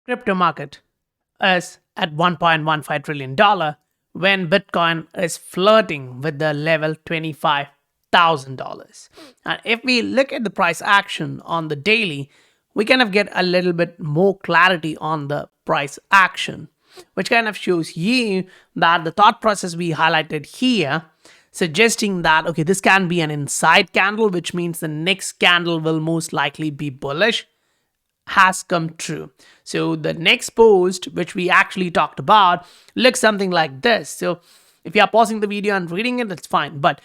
crypto market is at $1.15 trillion when Bitcoin is flirting with the level $25,000. And if we look at the price action on the daily, we kind of get a little bit more clarity on the price action, which kind of shows you that the thought process we highlighted here, suggesting that, okay, this can be an inside candle, which means the next candle will most likely be bullish, has come true. So the next post, which we actually talked about, looks something like this. So if you are pausing the video and reading it, that's fine. But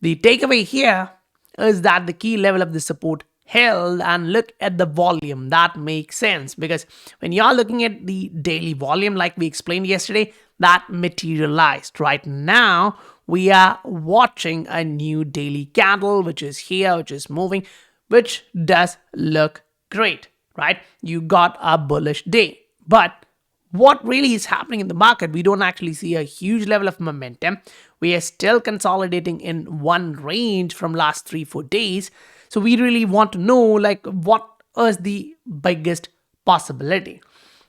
the takeaway here is that the key level of the support held, and look at the volume. That makes sense because when you're looking at the daily volume, like we explained yesterday, that materialized. Right now, we are watching a new daily candle, which is here, which is moving, which does look great, right? You got a bullish day. But what really is happening in the market? We don't actually see a huge level of momentum. We are still consolidating in one range from last 3-4 days. So we really want to know, like, what is the biggest possibility?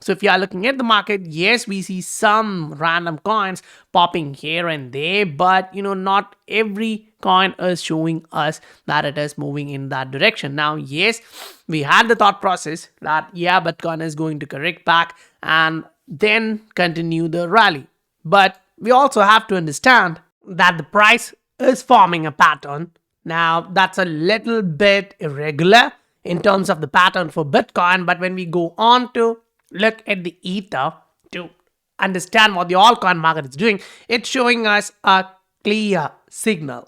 So if you are looking at the market, yes, we see some random coins popping here and there, but not every coin is showing us that it is moving in that direction. Now, yes, we had the thought process that, yeah, Bitcoin is going to correct back and then continue the rally. But we also have to understand that the price is forming a pattern. Now, that's a little bit irregular in terms of the pattern for Bitcoin, but when we go on to look at the Ether to understand what the altcoin market is doing, it's showing us a clear signal.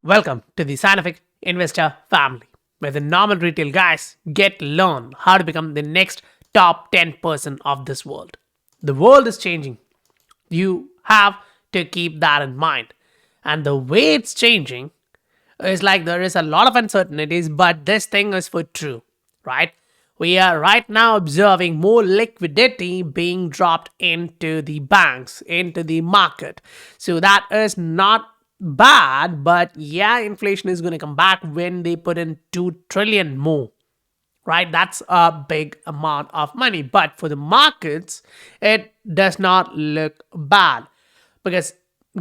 Welcome to the Scientific Investor family, where the normal retail guys get to learn how to become the next top 10% of this world. The world is changing. You have to keep that in mind. And the way it's changing is like there is a lot of uncertainties, but this thing is for true, right? We are right now observing more liquidity being dropped into the banks, into the market. So that is not bad, but yeah, inflation is going to come back when they put in 2 trillion more. Right, that's a big amount of money. But for the markets, it does not look bad because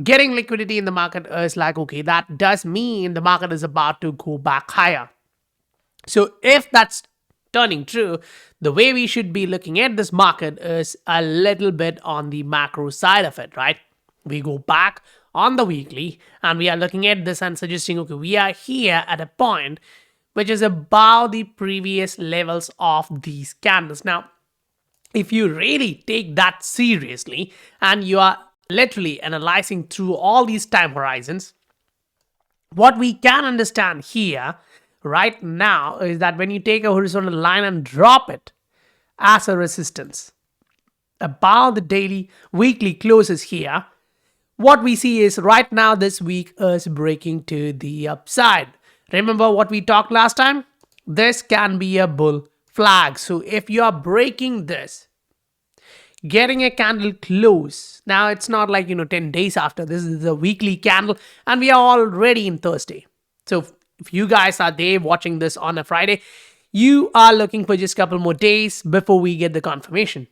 getting liquidity in the market is like, okay, that does mean the market is about to go back higher. So if that's turning true, the way we should be looking at this market is a little bit on the macro side of it, right? We go back on the weekly and we are looking at this and suggesting, okay, we are here at a point which is above the previous levels of these candles. Now, if you really take that seriously and you are literally analyzing through all these time horizons, what we can understand here right now is that when you take a horizontal line and drop it as a resistance above the daily, weekly closes here, what we see is right now this week is breaking to the upside. Remember what we talked last time? This can be a bull flag. So if you are breaking this, getting a candle close, now it's not like 10 days after, this is a weekly candle and we are already in Thursday. So if you guys are there watching this on a Friday, you are looking for just a couple more days before we get the confirmation.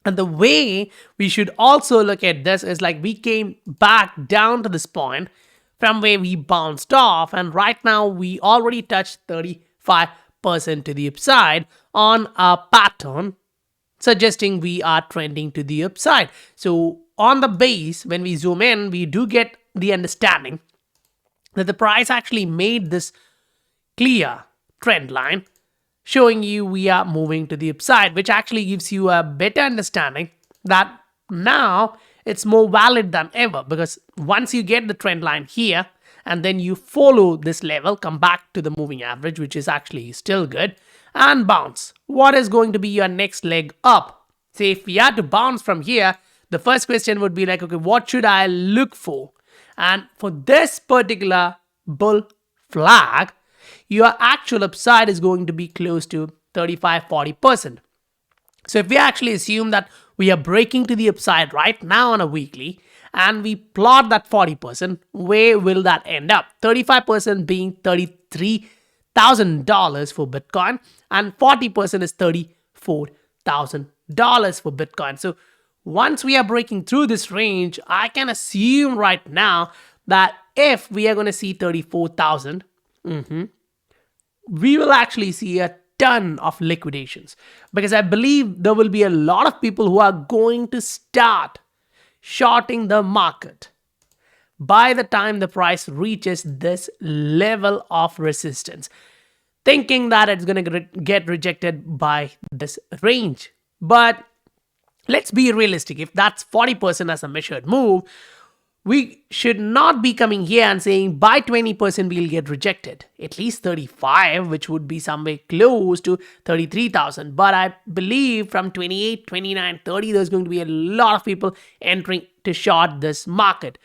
And the way we should also look at this is like we came back down to this point from where we bounced off, and right now we already touched 35% to the upside on a pattern suggesting we are trending to the upside. So on the base, when we zoom in, we do get the understanding that the price actually made this clear trend line showing you we are moving to the upside, which actually gives you a better understanding that now it's more valid than ever, because once you get the trend line here and then you follow this level, come back to the moving average, which is actually still good, and bounce. What is going to be your next leg up? Say if we had to bounce from here, the first question would be like, okay, what should I look for? And for this particular bull flag, your actual upside is going to be close to 35-40%. So if we actually assume that we are breaking to the upside right now on a weekly and we plot that 40%, where will that end up? 35% being 30 $33,000 for Bitcoin, and 40% is $34,000 for Bitcoin. So once we are breaking through this range, I can assume right now that if we are going to see 34,000, we will actually see a ton of liquidations, because I believe there will be a lot of people who are going to start shorting the market by the time the price reaches this level of resistance, thinking that it's going to get rejected by this range. But let's be realistic. If that's 40% as a measured move, we should not be coming here and saying by 20% we'll get rejected. At least 35, which would be somewhere close to 33,000. But I believe from 28, 29, 30, there's going to be a lot of people entering to short this market.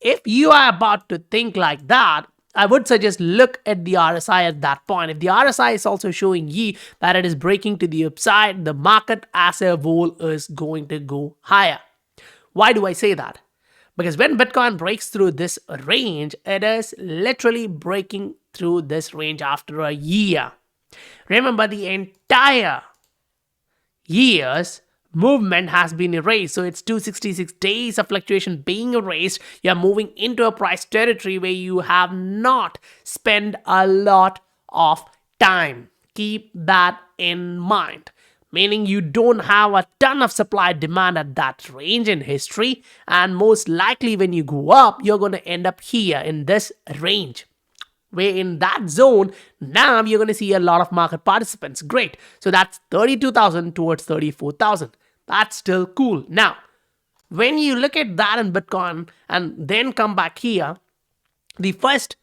If you are about to think like that, I would suggest look at the RSI at that point. If the RSI is also showing you that it is breaking to the upside, the market as a whole is going to go higher. Why do I say that? Because when Bitcoin breaks through this range, it is literally breaking through this range after a year. Remember, the entire year's movement has been erased. So it's 266 days of fluctuation being erased. You're moving into a price territory where you have not spent a lot of time. Keep that in mind. Meaning you don't have a ton of supply demand at that range in history, and most likely when you go up, you're going to end up here in this range. Where in that zone, now you're going to see a lot of market participants. Great. So that's 32,000 towards 34,000. That's still cool. Now, when you look at that in Bitcoin and then come back here, the first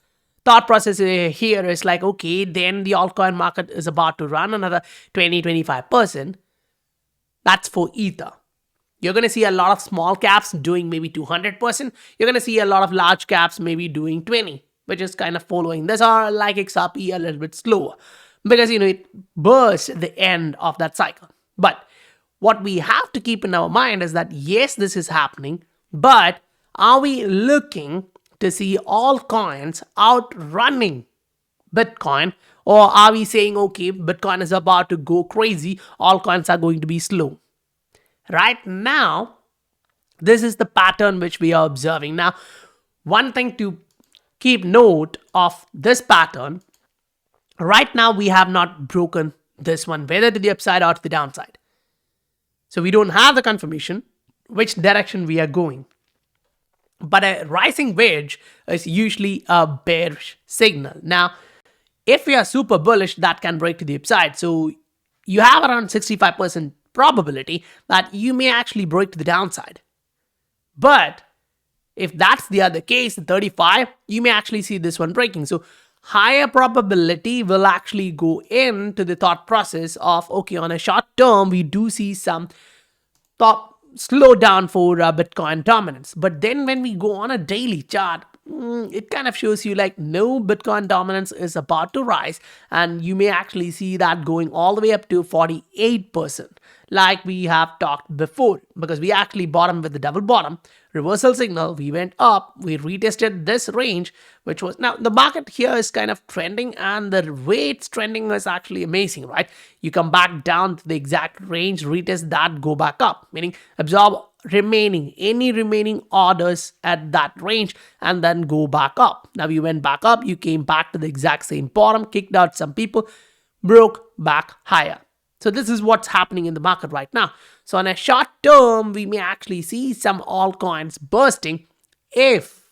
thought process here is like, okay, then the altcoin market is about to run another 20-25%. That's for Ether. You're going to see a lot of small caps doing maybe 200%. You're going to see a lot of large caps maybe doing 20%, which is kind of following this, or like XRP a little bit slower, because it bursts at the end of that cycle. But what we have to keep in our mind is that yes, this is happening, but are we looking to see all coins outrunning Bitcoin, or are we saying, okay, Bitcoin is about to go crazy, all coins are going to be slow? Right now, this is the pattern which we are observing. Now, one thing to keep note of this pattern, right now we have not broken this one, whether to the upside or to the downside. So we don't have the confirmation which direction we are going. But a rising wedge is usually a bearish signal. Now, if we are super bullish, that can break to the upside. So you have around 65% probability that you may actually break to the downside. But if that's the other case, the 35, you may actually see this one breaking. So higher probability will actually go into the thought process of, okay, on a short term, we do see some slow down for Bitcoin dominance. But then when we go on a daily chart, it kind of shows you like, no, Bitcoin dominance is about to rise, and you may actually see that going all the way up to 48%, like we have talked before, because we actually bottomed with the double bottom, reversal signal, we went up, we retested this range, which was, now the market here is kind of trending, and the way it's trending is actually amazing, right? You come back down to the exact range, retest that, go back up, meaning absorb any remaining orders at that range and then go back up. Now you went back up, you came back to the exact same bottom, kicked out some people, broke back higher. So this is what's happening in the market right now. So on a short term, we may actually see some altcoins bursting if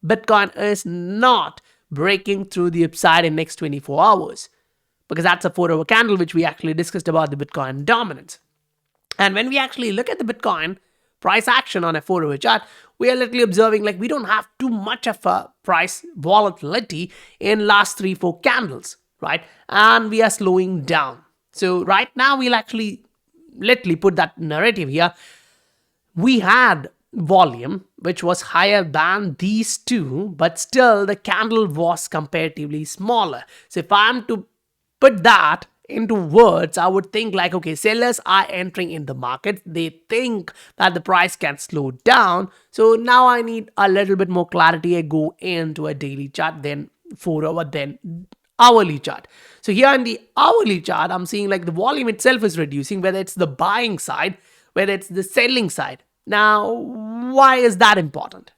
Bitcoin is not breaking through the upside in next 24 hours. Because that's a 4-hour candle, which we actually discussed about the Bitcoin dominance. And when we actually look at the Bitcoin price action on a 4-hour chart, we are literally observing like we don't have too much of a price volatility in last 3-4 candles, right? And we are slowing down. So right now we'll actually literally put that narrative here. We had volume which was higher than these two, but still the candle was comparatively smaller. So if I'm to put that into words, I would think like, okay, sellers are entering in the market. They think that the price can slow down. So now I need a little bit more clarity. I go into a daily chart, then 4 hour, then hourly chart. So here in the hourly chart, I'm seeing like the volume itself is reducing, whether it's the buying side, whether it's the selling side. Now, why is that important?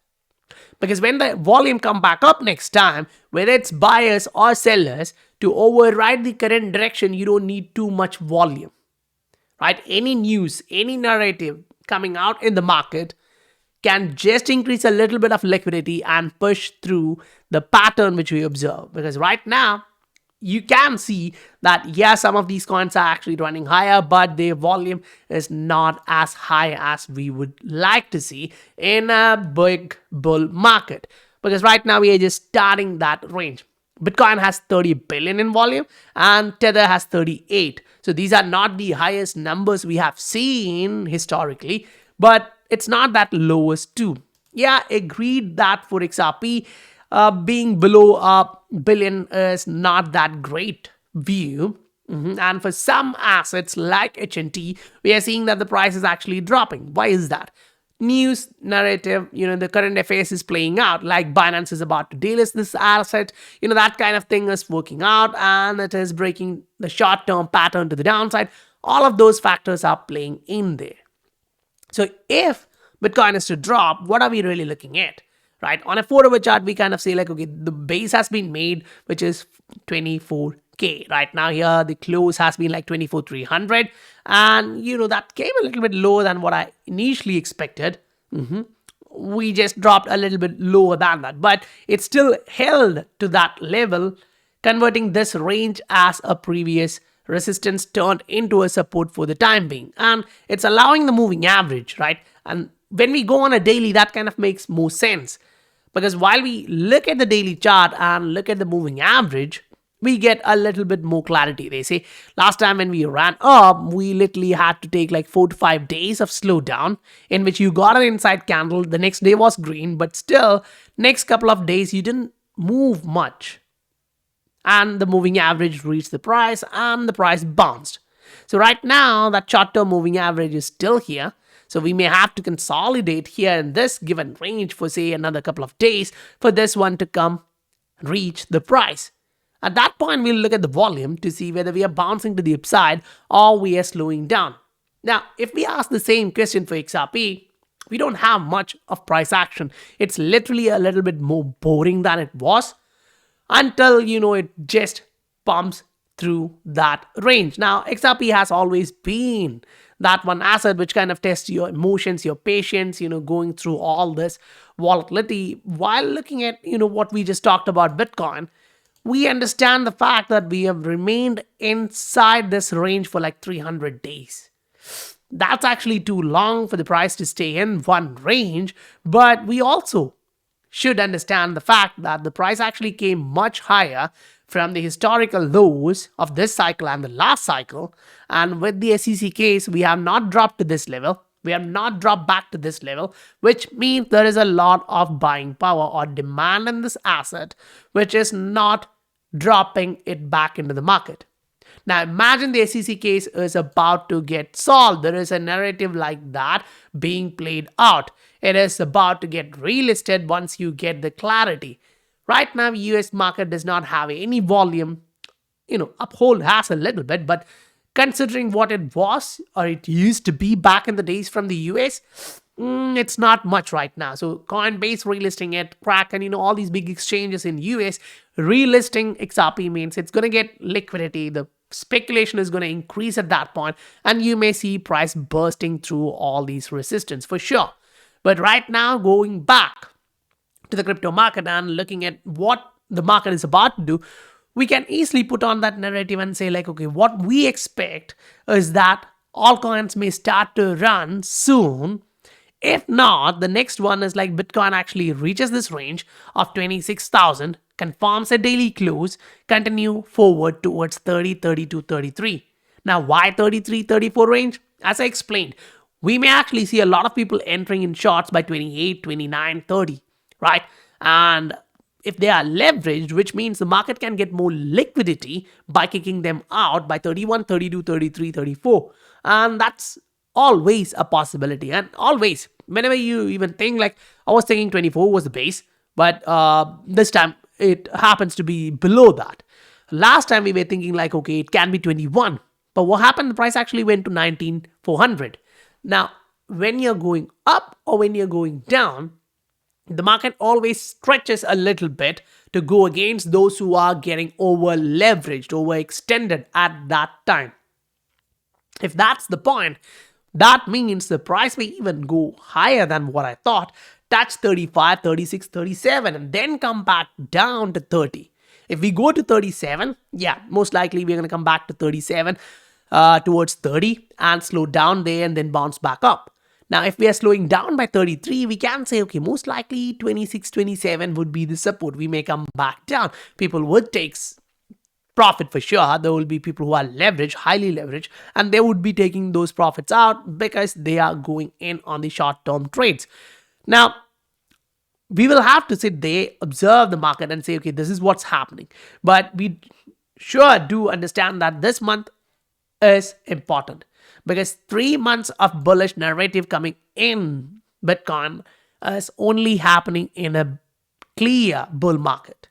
Because when the volume come back up next time, whether it's buyers or sellers, to override the current direction, you don't need too much volume, right? Any news, any narrative coming out in the market can just increase a little bit of liquidity and push through the pattern which we observe. Because right now, you can see that, yeah, some of these coins are actually running higher, but their volume is not as high as we would like to see in a big bull market. Because right now, we are just starting that range. Bitcoin has 30 billion in volume and Tether has 38. So these are not the highest numbers we have seen historically, but it's not that lowest too. Yeah, agreed that for XRP, being below a billion is not that great view. And for some assets like HNT, we are seeing that the price is actually dropping. Why is that? News narrative, the current affairs is playing out, like Binance is about to delist this asset, that kind of thing is working out and it is breaking the short-term pattern to the downside. All of those factors are playing in there. So if Bitcoin is to drop, what are we really looking at? Right? On a 4-hour chart, we kind of say like, okay, the base has been made, which is 24K. Right now here, the close has been like 24,300. And, that came a little bit lower than what I initially expected. We just dropped a little bit lower than that. But it still held to that level, converting this range as a previous resistance turned into a support for the time being. And it's allowing the moving average, right? And when we go on a daily, that kind of makes more sense. Because while we look at the daily chart and look at the moving average, we get a little bit more clarity. They say last time when we ran up, we literally had to take like 4 to 5 days of slowdown in which you got an inside candle. The next day was green, but still next couple of days you didn't move much. And the moving average reached the price and the price bounced. So right now that short-term moving average is still here. So we may have to consolidate here in this given range for say another couple of days for this one to come reach the price. At that point, we'll look at the volume to see whether we are bouncing to the upside or we are slowing down. Now, if we ask the same question for XRP, we don't have much of price action. It's literally a little bit more boring than it was until, it just pumps through that range. Now, XRP has always been that one asset which kind of tests your emotions, your patience, going through all this volatility. While looking at, what we just talked about Bitcoin, we understand the fact that we have remained inside this range for like 300 days. That's actually too long for the price to stay in one range, but we also should understand the fact that the price actually came much higher from the historical lows of this cycle and the last cycle. And with the SEC case, we have not dropped to this level. We have not dropped back to this level, which means there is a lot of buying power or demand in this asset, which is not dropping it back into the market. Now imagine the SEC case is about to get solved. There is a narrative like that being played out. It is about to get relisted once you get the clarity. Right now, US market does not have any volume. Uphold has a little bit, but considering what it was or it used to be back in the days from the US, it's not much right now. So Coinbase relisting it, Kraken, all these big exchanges in US relisting XRP means it's going to get liquidity. The speculation is going to increase at that point, and you may see price bursting through all these resistance for sure. But right now, going back to the crypto market and looking at what the market is about to do, we can easily put on that narrative and say like, okay, what we expect is that altcoins may start to run soon. If not, the next one is like Bitcoin actually reaches this range of 26,000, confirms a daily close, continue forward towards 30, 32, 33. Now, why 33, 34 range? As I explained, we may actually see a lot of people entering in shorts by 28, 29, 30, right? And if they are leveraged, which means the market can get more liquidity by kicking them out by 31, 32, 33, 34. And that's always a possibility. And always, whenever you even think like, I was thinking 24 was the base, but this time it happens to be below that. Last time we were thinking like, okay, it can be 21. But what happened? The price actually went to 19,400. Now, when you're going up or when you're going down, the market always stretches a little bit to go against those who are getting over leveraged, overextended at that time. If that's the point, that means the price may even go higher than what I thought, touch 35, 36, 37, and then come back down to 30. If we go to 37, yeah, most likely we're going to come back to 37, towards 30 and slow down there and then bounce back up. Now, if we are slowing down by 33, we can say, okay, most likely 26, 27 would be the support. We may come back down. People would take profit for sure. There will be people who are leveraged, highly leveraged, and they would be taking those profits out because they are going in on the short-term trades. Now, we will have to sit there, observe the market and say, okay, this is what's happening. But we sure do understand that this month is important because 3 months of bullish narrative coming in Bitcoin is only happening in a clear bull market.